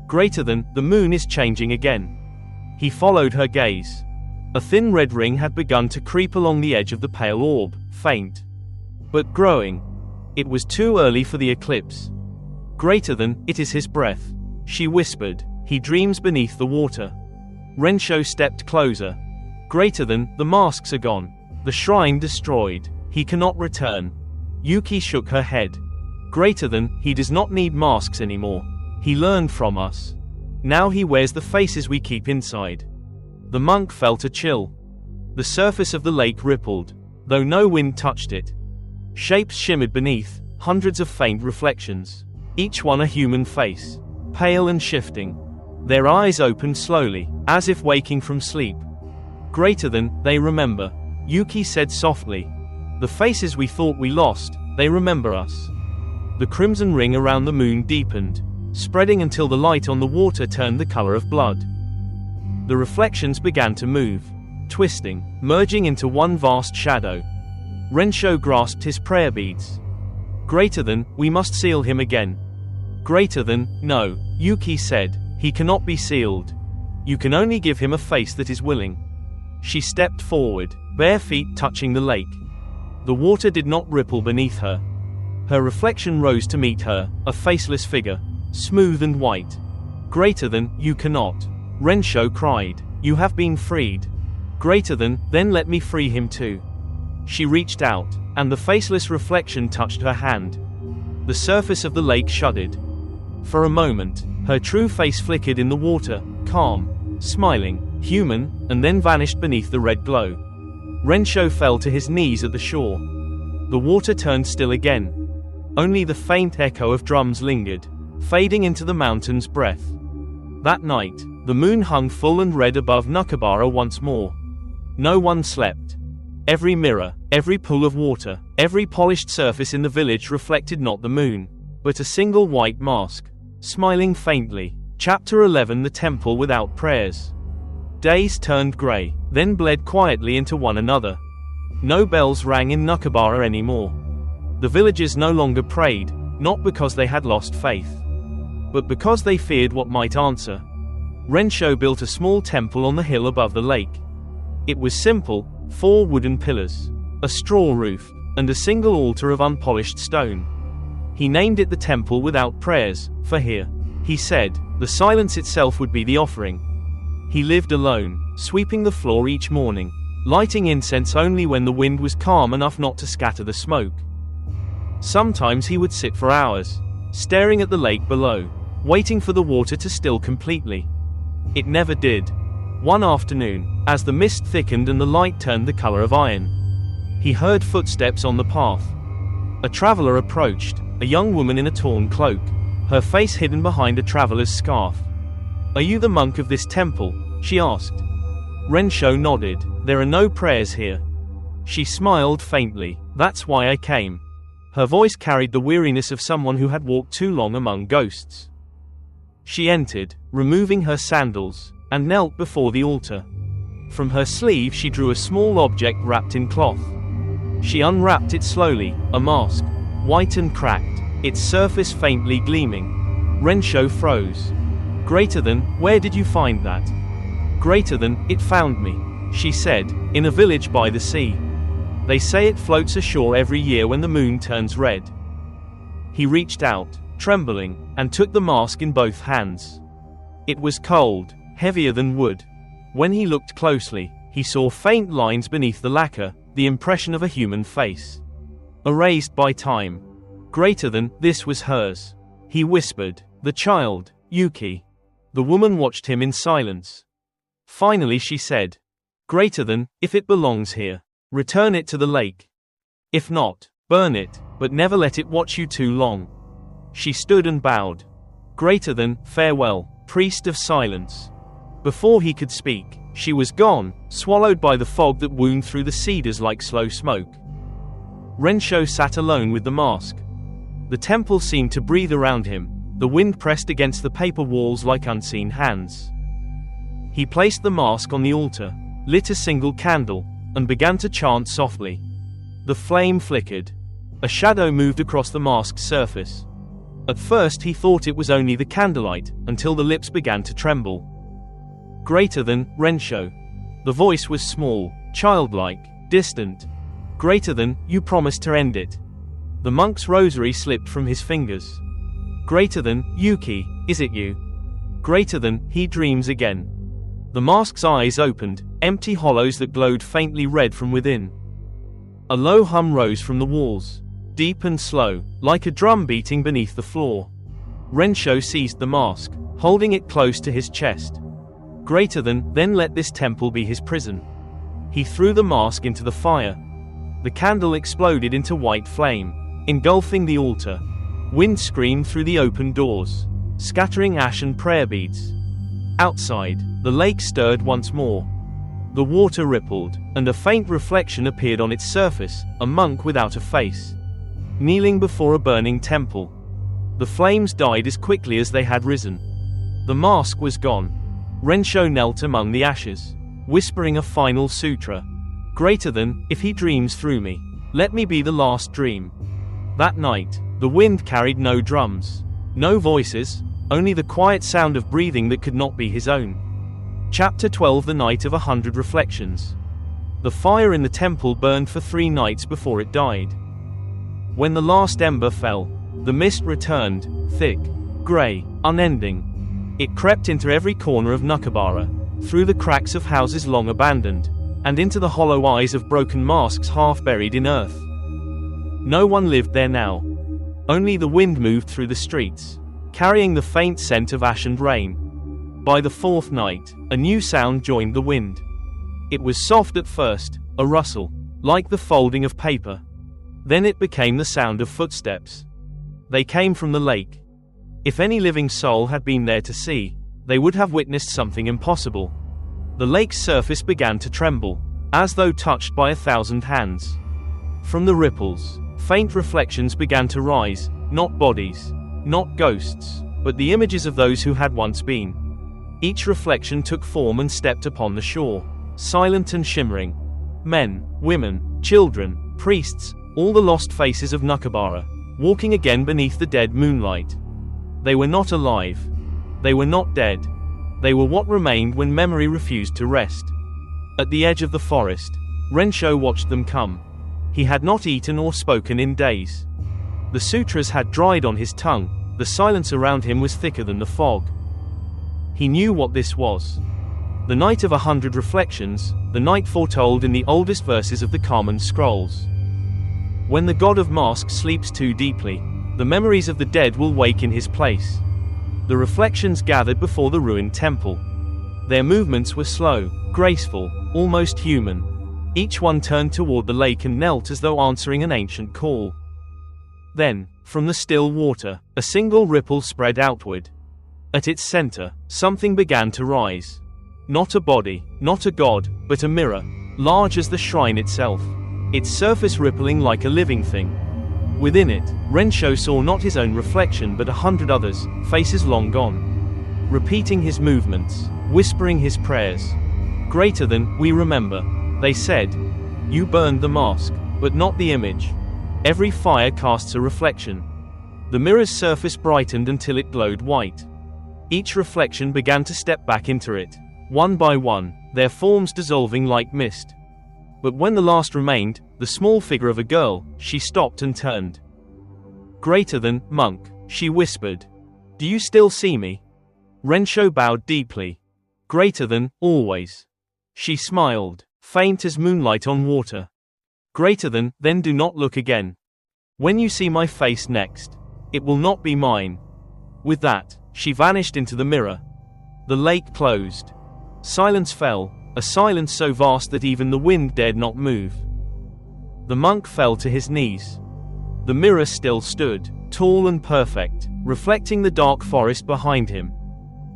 Greater than, the moon is changing again. He followed her gaze. A thin red ring had begun to creep along the edge of the pale orb, faint, but growing. It was too early for the eclipse. Greater than, it is his breath, she whispered. He dreams beneath the water. Rensho stepped closer. Greater than, the masks are gone, the shrine destroyed, he cannot return. Yuki shook her head. Greater than, he does not need masks anymore. He learned from us. Now he wears the faces we keep inside. The monk felt a chill. The surface of the lake rippled, though no wind touched it. Shapes shimmered beneath, hundreds of faint reflections, each one a human face, pale and shifting. Their eyes opened slowly, as if waking from sleep. Greater than, they remember, Yuki said softly. The faces we thought we lost, they remember us. The crimson ring around the moon deepened, spreading until the light on the water turned the color of blood. The reflections began to move, twisting, merging into one vast shadow. Rensho grasped his prayer beads. Greater than, we must seal him again. Greater than, no, Yuki said, he cannot be sealed. You can only give him a face that is willing. She stepped forward, bare feet touching the lake. The water did not ripple beneath her. Her reflection rose to meet her, a faceless figure, smooth and white. Greater than, you cannot. Rensho cried. You have been freed. Greater than, then let me free him too. She reached out, and the faceless reflection touched her hand. The surface of the lake shuddered. For a moment, her true face flickered in the water, calm, smiling, human, and then vanished beneath the red glow. Rensho fell to his knees at the shore. The water turned still again. Only the faint echo of drums lingered, fading into the mountain's breath. That night, the moon hung full and red above Nukibara once more. No one slept. Every mirror, every pool of water, every polished surface in the village reflected not the moon, but a single white mask, smiling faintly. Chapter 11. The Temple Without Prayers. Days turned grey, then bled quietly into one another. No bells rang in Nukibara anymore. The villagers no longer prayed, not because they had lost faith, but because they feared what might answer. Rensho built a small temple on the hill above the lake. It was simple, 4 wooden pillars, a straw roof, and a single altar of unpolished stone. He named it the Temple Without Prayers, for here, he said, the silence itself would be the offering. He lived alone, sweeping the floor each morning, lighting incense only when the wind was calm enough not to scatter the smoke. Sometimes he would sit for hours, staring at the lake below, waiting for the water to still completely. It never did. One afternoon, as the mist thickened and the light turned the color of iron, he heard footsteps on the path. A traveler approached, a young woman in a torn cloak, her face hidden behind a traveler's scarf. "Are you the monk of this temple?" she asked. Rensho nodded. "There are no prayers here." She smiled faintly. "That's why I came." Her voice carried the weariness of someone who had walked too long among ghosts. She entered, removing her sandals, and knelt before the altar. From her sleeve she drew a small object wrapped in cloth. She unwrapped it slowly, a mask, white and cracked, its surface faintly gleaming. Rensho froze. "Greater than, where did you find that?" "Greater than, it found me," she said, "in a village by the sea. They say it floats ashore every year when the moon turns red." He reached out, trembling, and took the mask in both hands. It was cold, heavier than wood. When he looked closely, he saw faint lines beneath the lacquer, the impression of a human face, erased by time. Greater than, this was hers. He whispered, "The child, Yuki." The woman watched him in silence. Finally she said, "Greater than, if it belongs here, return it to the lake. If not, burn it, but never let it watch you too long." She stood and bowed. "Greater than, farewell, priest of silence." Before he could speak, she was gone, swallowed by the fog that wound through the cedars like slow smoke. Rensho sat alone with the mask. The temple seemed to breathe around him, the wind pressed against the paper walls like unseen hands. He placed the mask on the altar, lit a single candle, and began to chant softly. The flame flickered. A shadow moved across the mask's surface. At first he thought it was only the candlelight, until the lips began to tremble. "Greater than, Rensho." The voice was small, childlike, distant. "Greater than, you promised to end it." The monk's rosary slipped from his fingers. "Greater than, Yuki, is it you?" "Greater than, he dreams again." The mask's eyes opened, empty hollows that glowed faintly red from within. A low hum rose from the walls, deep and slow, like a drum beating beneath the floor. Rensho seized the mask, holding it close to his chest. "Greater than, then let this temple be his prison." He threw the mask into the fire. The candle exploded into white flame, engulfing the altar. Wind screamed through the open doors, scattering ash and prayer beads. Outside, the lake stirred once more. The water rippled, and a faint reflection appeared on its surface, a monk without a face, kneeling before a burning temple. The flames died as quickly as they had risen. The mask was gone. Rensho knelt among the ashes, whispering a final sutra. "Greater than, if he dreams through me, let me be the last dream." That night, the wind carried no drums, no voices, only the quiet sound of breathing that could not be his own. Chapter 12. The Night of 100 Reflections. The fire in the temple burned for 3 nights before it died. When the last ember fell, the mist returned, thick, grey, unending. It crept into every corner of Nukibara, through the cracks of houses long abandoned, and into the hollow eyes of broken masks half buried in earth. No one lived there now. Only the wind moved through the streets, carrying the faint scent of ash and rain. By the fourth night, a new sound joined the wind. It was soft at first, a rustle, like the folding of paper. Then it became the sound of footsteps. They came from the lake. If any living soul had been there to see, they would have witnessed something impossible. The lake's surface began to tremble, as though touched by 1,000 hands. From the ripples, faint reflections began to rise, not bodies, not ghosts, but the images of those who had once been. Each reflection took form and stepped upon the shore, silent and shimmering. Men, women, children, priests, all the lost faces of Nukibara, walking again beneath the dead moonlight. They were not alive. They were not dead. They were what remained when memory refused to rest. At the edge of the forest, Rensho watched them come. He had not eaten or spoken in days. The sutras had dried on his tongue, the silence around him was thicker than the fog. He knew what this was. The night of 100 reflections, the night foretold in the oldest verses of the Karman scrolls. When the god of masks sleeps too deeply, the memories of the dead will wake in his place. The reflections gathered before the ruined temple. Their movements were slow, graceful, almost human. Each one turned toward the lake and knelt as though answering an ancient call. Then, from the still water, a single ripple spread outward. At its center, something began to rise. Not a body, not a god, but a mirror, large as the shrine itself, its surface rippling like a living thing. Within it, Rensho saw not his own reflection but 100 others, faces long gone. Repeating his movements, whispering his prayers. Greater than, we remember, they said. You burned the mask, but not the image. Every fire casts a reflection. The mirror's surface brightened until it glowed white. Each reflection began to step back into it, one by one, their forms dissolving like mist. But when the last remained, the small figure of a girl, she stopped and turned. Greater than, monk, she whispered. Do you still see me? Rensho bowed deeply. Greater than, always. She smiled, faint as moonlight on water. Greater than, then do not look again. When you see my face next, it will not be mine. With that, she vanished into the mirror. The lake closed. Silence fell, a silence so vast that even the wind dared not move. The monk fell to his knees. The mirror still stood, tall and perfect, reflecting the dark forest behind him.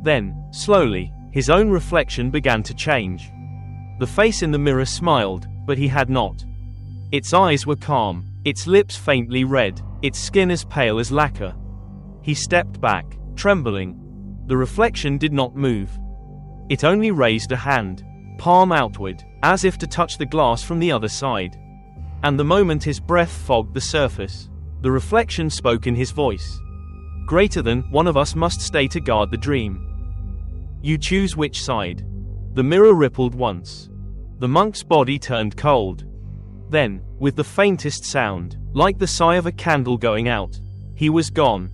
Then, slowly, his own reflection began to change. The face in the mirror smiled, but he had not. Its eyes were calm, its lips faintly red, its skin as pale as lacquer. He stepped back, trembling. The reflection did not move. It only raised a hand, palm outward, as if to touch the glass from the other side. And the moment his breath fogged the surface, the reflection spoke in his voice. Greater than, one of us must stay to guard the dream. You choose which side. The mirror rippled once. The monk's body turned cold. Then, with the faintest sound, like the sigh of a candle going out, he was gone.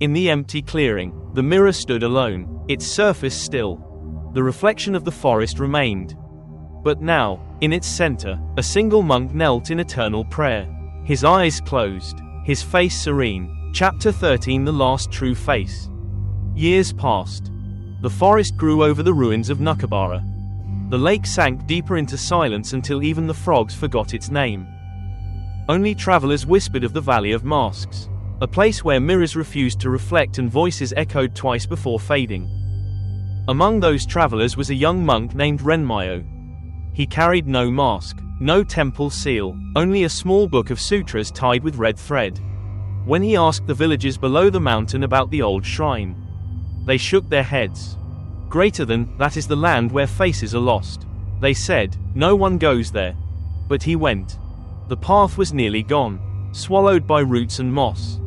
In the empty clearing, the mirror stood alone, its surface still. The reflection of the forest remained. But now, in its center, a single monk knelt in eternal prayer. His eyes closed, his face serene. Chapter 13, The Last True Face. Years passed. The forest grew over the ruins of Nukibara. The lake sank deeper into silence until even the frogs forgot its name. Only travelers whispered of the Valley of Masks, a place where mirrors refused to reflect and voices echoed twice before fading. Among those travelers was a young monk named Renmayo. He carried no mask, no temple seal, only a small book of sutras tied with red thread. When he asked the villagers below the mountain about the old shrine, they shook their heads. Greater than, that is the land where faces are lost. They said, no one goes there. But he went. The path was nearly gone, swallowed by roots and moss.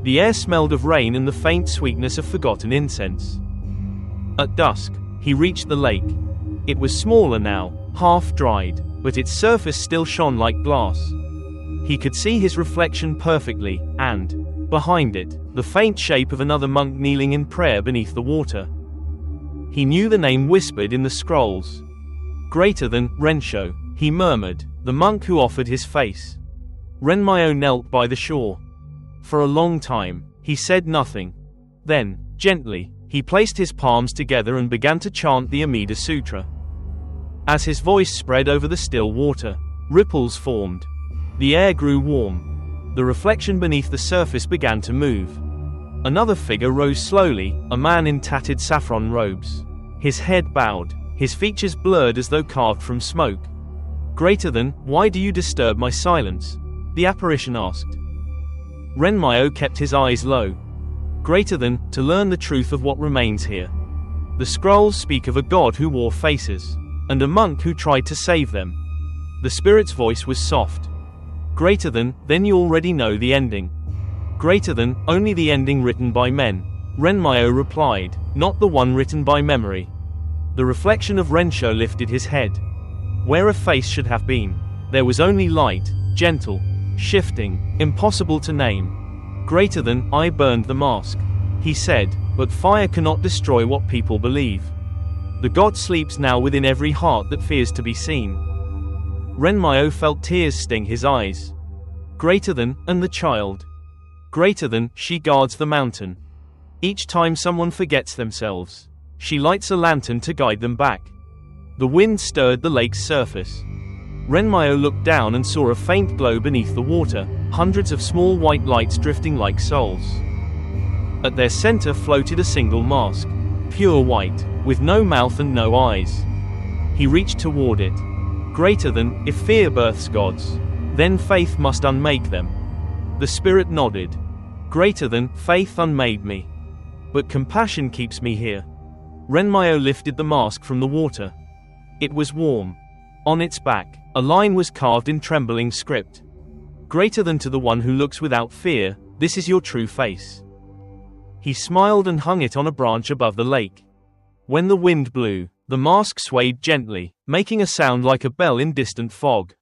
The air smelled of rain and the faint sweetness of forgotten incense. At dusk, he reached the lake. It was smaller now, half dried, but its surface still shone like glass. He could see his reflection perfectly, and, behind it, the faint shape of another monk kneeling in prayer beneath the water. He knew the name whispered in the scrolls. Greater than Rensho, he murmured, the monk who offered his face. Renmyo knelt by the shore. For a long time, he said nothing. Then, gently, he placed his palms together and began to chant the Amida Sutra. As his voice spread over the still water, ripples formed. The air grew warm. The reflection beneath the surface began to move. Another figure rose slowly, a man in tattered saffron robes. His head bowed, his features blurred as though carved from smoke. Greater than, why do you disturb my silence? The apparition asked. Renmyo kept his eyes low. Greater than, to learn the truth of what remains here. The scrolls speak of a god who wore faces, and a monk who tried to save them. The spirit's voice was soft. Greater than, then you already know the ending. Greater than, only the ending written by men. Renmyo replied, not the one written by memory. The reflection of Rensho lifted his head. Where a face should have been, there was only light, gentle, shifting, impossible to name. Greater than, I burned the mask. He said, but fire cannot destroy what people believe. The god sleeps now within every heart that fears to be seen. Renmyo felt tears sting his eyes. Greater than, and the child. Greater than, she guards the mountain. Each time someone forgets themselves, she lights a lantern to guide them back. The wind stirred the lake's surface. Renmyo looked down and saw a faint glow beneath the water, hundreds of small white lights drifting like souls. At their center floated a single mask, pure white, with no mouth and no eyes. He reached toward it. Greater than, if fear births gods, then faith must unmake them. The spirit nodded. Greater than, faith unmade me. But compassion keeps me here. Renmyo lifted the mask from the water. It was warm. On its back, a line was carved in trembling script. Greater than, to the one who looks without fear, this is your true face. He smiled and hung it on a branch above the lake. When the wind blew, the mask swayed gently, making a sound like a bell in distant fog.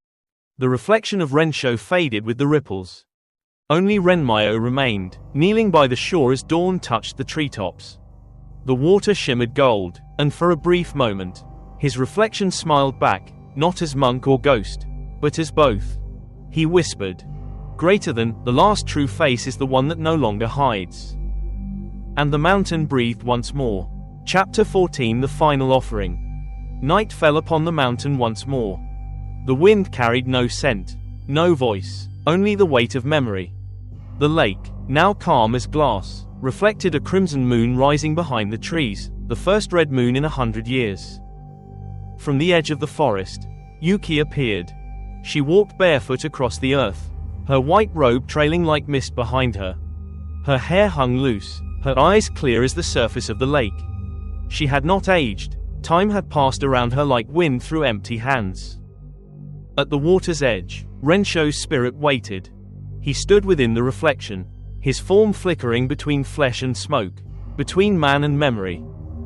The reflection of Rensho faded with the ripples. Only Renmyo remained, kneeling by the shore as dawn touched the treetops. The water shimmered gold, and for a brief moment, his reflection smiled back, not as monk or ghost, but as both. He whispered, greater than, the last true face is the one that no longer hides. And the mountain breathed once more. Chapter 14, the final offering. Night fell upon the mountain once more. The wind carried no scent, no voice, only the weight of memory. The lake, now calm as glass, reflected a crimson moon rising behind the trees, the first red moon in 100 years. From the edge of the forest, Yuki appeared. She walked barefoot across the earth, her white robe trailing like mist behind her. Her hair hung loose, her eyes clear as the surface of the lake. She had not aged, time had passed around her like wind through empty hands. At the water's edge, Rensho's spirit waited. He stood within the reflection, his form flickering between flesh and smoke, between man and memory.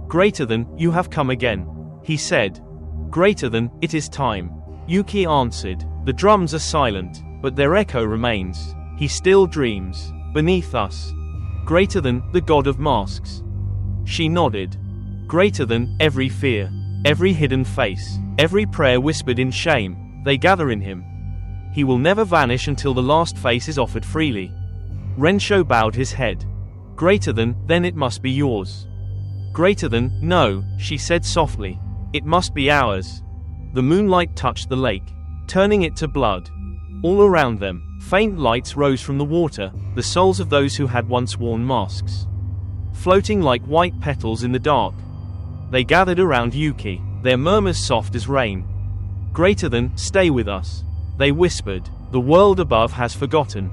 Greater than, you have come again, he said. Greater than, it is time. Yuki answered, the drums are silent, but their echo remains. He still dreams, beneath us. Greater than, the god of masks. She nodded. Greater than, every fear, every hidden face, every prayer whispered in shame, they gather in him. He will never vanish until the last face is offered freely. Rensho bowed his head. Greater than, then it must be yours. Greater than, no, she said softly. It must be ours. The moonlight touched the lake, turning it to blood. All around them, faint lights rose from the water, the souls of those who had once worn masks. Floating like white petals in the dark. They gathered around Yuki, their murmurs soft as rain. Greater than, stay with us. They whispered, the world above has forgotten.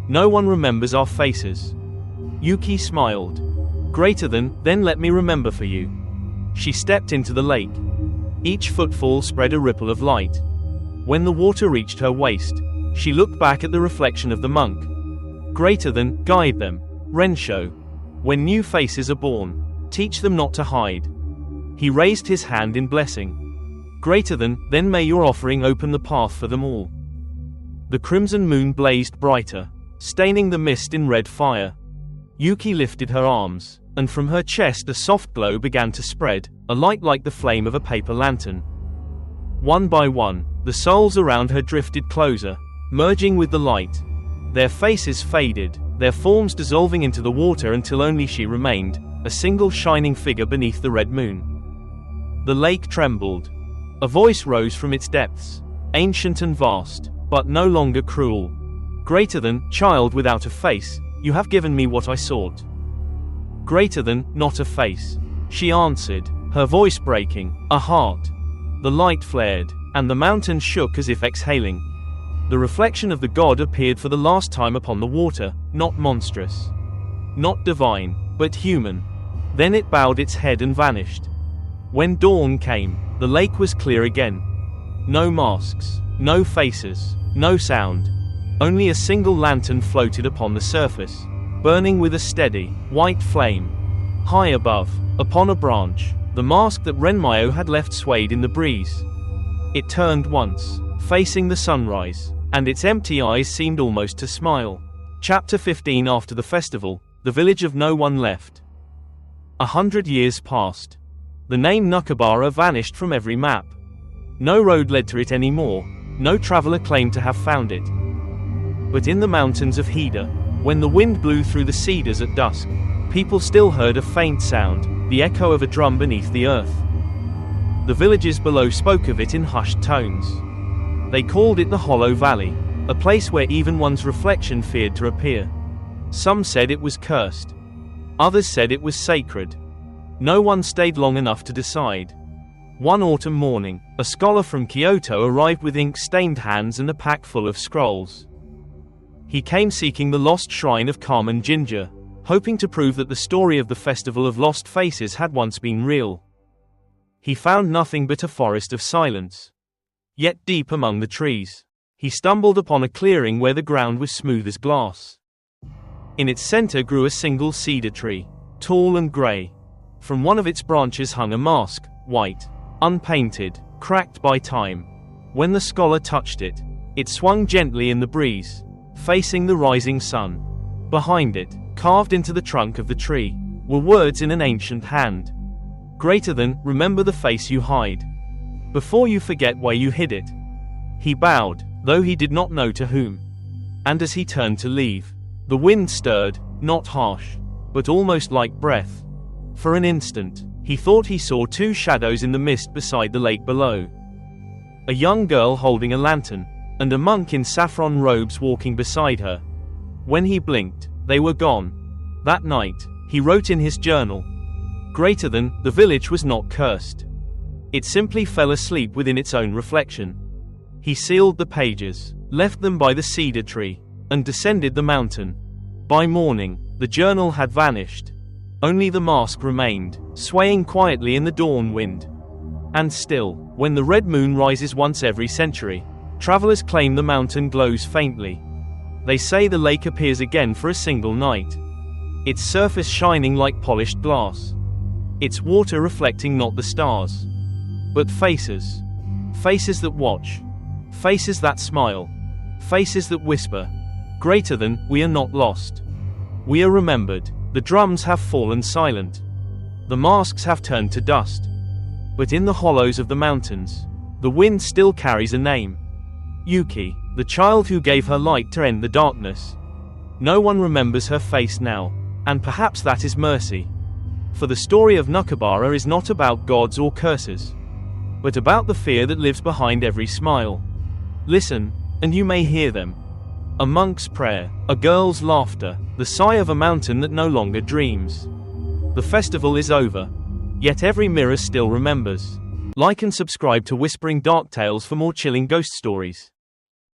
No one remembers our faces. Yuki smiled. Greater than, then let me remember for you. She stepped into the lake. Each footfall spread a ripple of light. When the water reached her waist, she looked back at the reflection of the monk. Greater than, guide them, Rensho. When new faces are born, teach them not to hide. He raised his hand in blessing. Greater than, then may your offering open the path for them all. The crimson moon blazed brighter, staining the mist in red fire. Yuki lifted her arms, and from her chest a soft glow began to spread, a light like the flame of a paper lantern. One by one, the souls around her drifted closer, merging with the light. Their faces faded, their forms dissolving into the water until only she remained, a single shining figure beneath the red moon. The lake trembled. A voice rose from its depths, ancient and vast, but no longer cruel. Greater than, child without a face, you have given me what I sought. Greater than, not a face, she answered, her voice breaking, a heart. The light flared, and the mountain shook as if exhaling. The reflection of the god appeared for the last time upon the water, not monstrous, not divine, but human. Then it bowed its head and vanished. When dawn came, the lake was clear again. No masks, no faces, no sound. Only a single lantern floated upon the surface, burning with a steady, white flame. High above, upon a branch, the mask that Renmayo had left swayed in the breeze. It turned once, facing the sunrise, and its empty eyes seemed almost to smile. Chapter 15. After the festival, the village of no one left. 100 years passed. The name Nukibara vanished from every map. No road led to it anymore, no traveler claimed to have found it. But in the mountains of Hida, when the wind blew through the cedars at dusk, people still heard a faint sound, the echo of a drum beneath the earth. The villages below spoke of it in hushed tones. They called it the Hollow Valley, a place where even one's reflection feared to appear. Some said it was cursed. Others said it was sacred. No one stayed long enough to decide. One autumn morning, a scholar from Kyoto arrived with ink-stained hands and a pack full of scrolls. He came seeking the lost shrine of Carmen Ginger, hoping to prove that the story of the Festival of Lost Faces had once been real. He found nothing but a forest of silence. Yet deep among the trees, he stumbled upon a clearing where the ground was smooth as glass. In its center grew a single cedar tree, tall and gray. From one of its branches hung a mask, white, unpainted, cracked by time. When the scholar touched it, it swung gently in the breeze, facing the rising sun. Behind it, carved into the trunk of the tree, were words in an ancient hand. Greater than, remember the face you hide, before you forget why you hid it. He bowed, though he did not know to whom. And as he turned to leave, the wind stirred, not harsh, but almost like breath. For an instant, he thought he saw two shadows in the mist beside the lake below. A young girl holding a lantern, and a monk in saffron robes walking beside her. When he blinked, they were gone. That night, he wrote in his journal, greater than, the village was not cursed. It simply fell asleep within its own reflection. He sealed the pages, left them by the cedar tree, and descended the mountain. By morning, the journal had vanished. Only the mask remained, swaying quietly in the dawn wind. And still, when the red moon rises once every century, travelers claim the mountain glows faintly. They say the lake appears again for a single night, its surface shining like polished glass, its water reflecting not the stars, but faces. Faces that watch. Faces that smile. Faces that whisper. Greater than, we are not lost. We are remembered. The drums have fallen silent. The masks have turned to dust. But in the hollows of the mountains, the wind still carries a name. Yuki, the child who gave her light to end the darkness. No one remembers her face now, and perhaps that is mercy. For the story of Nukibara is not about gods or curses, but about the fear that lives behind every smile. Listen, and you may hear them. A monk's prayer, a girl's laughter, the sigh of a mountain that no longer dreams. The festival is over, yet every mirror still remembers. Like and subscribe to Whispering Dark Tales for more chilling ghost stories.